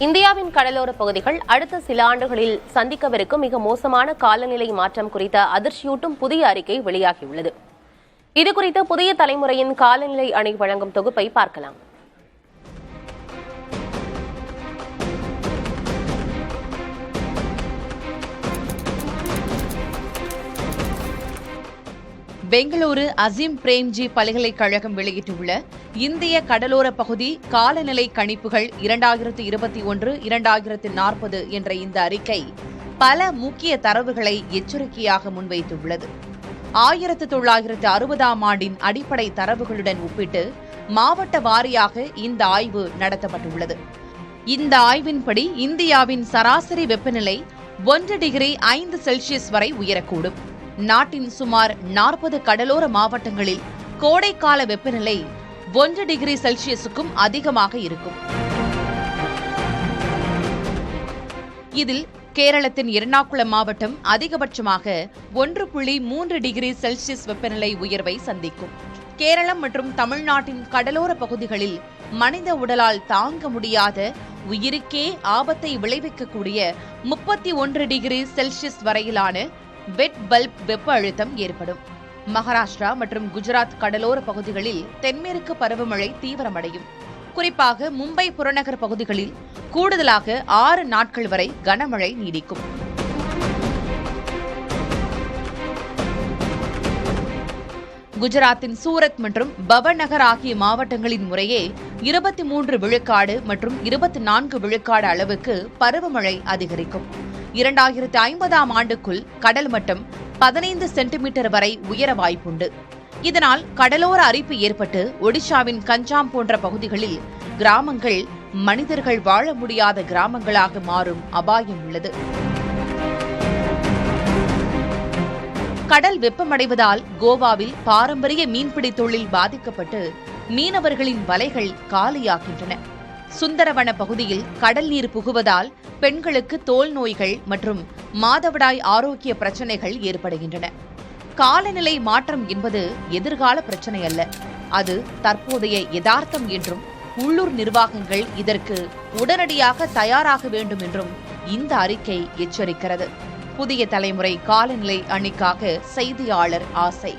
இந்தியாவின் கடலோர பகுதிகள் அடுத்த சில ஆண்டுகளில் சந்திக்கவிருக்கும் மிக மோசமான காலநிலை மாற்றம் குறித்த அதிர்ச்சியூட்டும் புதிய அறிக்கை வெளியாகியுள்ளது. இதுகுறித்து புதிய தலைமுறையின் காலநிலை அணி வழங்கும் தொகுப்பை பார்க்கலாம். பெங்களூரு அசீம் பிரேம்ஜி பல்கலைக்கழகம் வெளியிட்டுள்ள இந்திய கடலோர பகுதி காலநிலை கணிப்புகள் 2021-2040 என்ற இந்த அறிக்கை பல முக்கிய தரவுகளை எச்சரிக்கையாக முன்வைத்துள்ளது. 1960ஆம் ஆண்டின் அடிப்படை தரவுகளுடன் ஒப்பிட்டு மாவட்ட வாரியாக இந்த ஆய்வு நடத்தப்பட்டுள்ளது. இந்த ஆய்வின்படி இந்தியாவின் சராசரி வெப்பநிலை 1°5 வரை உயரக்கூடும். நாட்டின் சுமார் 40 கடலோர மாவட்டங்களில் கோடைக்கால வெப்பநிலை 1°C அதிகமாக இருக்கும். இதில் கேரளத்தின் எர்ணாகுளம் மாவட்டம் அதிகபட்சமாக 1.3°C வெப்பநிலை உயர்வை சந்திக்கும். கேரளம் மற்றும் தமிழ்நாட்டின் கடலோர பகுதிகளில் மனித உடலால் தாங்க முடியாத உயிருக்கே ஆபத்தை விளைவிக்கக்கூடிய 31°C வரையிலான வெட் பல்ப் வெப்ப அழுத்தம் ஏற்படும். மகாராஷ்டிரா மற்றும் குஜராத் கடலோர பகுதிகளில் தென்மேற்கு பருவமழை தீவிரமடையும். குறிப்பாக மும்பை புறநகர் பகுதிகளில் கூடுதலாக 6 நாட்கள் வரை கனமழை நீடிக்கும். குஜராத்தின் சூரத் மற்றும் பவநகர் ஆகிய மாவட்டங்களின் முறையே 23 விழுக்காடு மற்றும் 24 விழுக்காடு அளவுக்கு பருவமழை அதிகரிக்கும். 2050ஆம் ஆண்டுக்குள் கடல் மட்டம் 15 சென்டிமீட்டர் வரை உயர வாய்ப்புண்டு. இதனால் கடலோர அரிப்பு ஏற்பட்டு ஒடிஷாவின் கஞ்சாம் போன்ற பகுதிகளில் கிராமங்கள் மனிதர்கள் வாழ முடியாத கிராமங்களாக மாறும் அபாயம் உள்ளது. கடல் வெப்பமடைவதால் கோவாவில் பாரம்பரிய மீன்பிடி தொழில் பாதிக்கப்பட்டு மீனவர்களின் வலைகள் காலியாகின்றன. சுந்தரவன பகுதியில் கடல் நீர் புகுவதால் பெண்களுக்கு தோல் நோய்கள் மற்றும் மாதவிடாய் ஆரோக்கிய பிரச்சினைகள் ஏற்படுகின்றன. காலநிலை மாற்றம் என்பது எதிர்கால பிரச்சினை அல்ல, அது தற்போதைய யதார்த்தம் என்றும் உள்ளூர் நிர்வாகங்கள் இதற்கு உடனடியாக தயாராக வேண்டும் என்றும் இந்த அறிக்கை எச்சரிக்கிறது. புதிய தலைமுறை காலநிலை அணிக்காக செய்தியாளர் ஆசை.